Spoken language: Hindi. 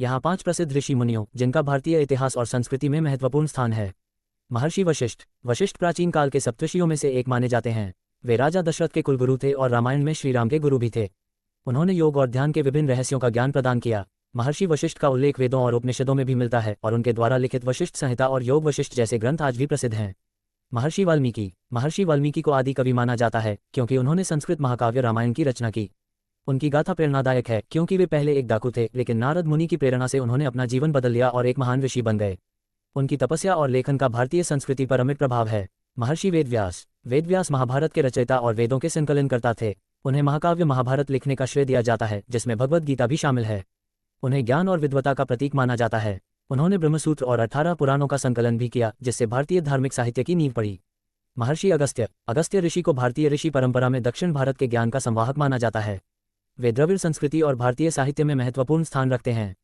यहाँ 5 प्रसिद्ध ऋषि मुनियों जिनका भारतीय इतिहास और संस्कृति में महत्वपूर्ण स्थान है। महर्षि वशिष्ठ। वशिष्ठ प्राचीन काल के सप्तऋषियों में से एक माने जाते हैं। वे राजा दशरथ के कुलगुरु थे और रामायण में श्री राम के गुरु भी थे। उन्होंने योग और ध्यान के विभिन्न रहस्यों का ज्ञान प्रदान किया। महर्षि वशिष्ठ का उल्लेख वेदों और उपनिषदों में भी मिलता है और उनके द्वारा लिखित वशिष्ठ संहिता और योग वशिष्ठ जैसे ग्रंथ आज भी प्रसिद्ध हैं। महर्षि वाल्मीकि। महर्षि वाल्मीकि को आदि कवि माना जाता है क्योंकि उन्होंने संस्कृत महाकाव्य रामायण की रचना की। उनकी गाथा प्रेरणादायक है क्योंकि वे पहले एक डाकू थे, लेकिन नारद मुनि की प्रेरणा से उन्होंने अपना जीवन बदल लिया और एक महान ऋषि बन गए। उनकी तपस्या और लेखन का भारतीय संस्कृति पर अमिट प्रभाव है। महर्षि वेदव्यास। वेदव्यास महाभारत के रचयिता और वेदों के संकलनकर्ता थे। उन्हें महाकाव्य महाभारत लिखने का श्रेय दिया जाता है, जिसमें भगवद गीता भी शामिल है। उन्हें ज्ञान और विद्वता का प्रतीक माना जाता है। उन्होंने ब्रह्मसूत्र और 18 पुराणों का संकलन भी किया, जिससे भारतीय धार्मिक साहित्य की नींव पड़ी। महर्षि अगस्त्य। अगस्त्य ऋषि को भारतीय ऋषि परंपरा में दक्षिण भारत के ज्ञान का संवाहक माना जाता है। वे द्रविड़ संस्कृति और भारतीय साहित्य में महत्वपूर्ण स्थान रखते हैं।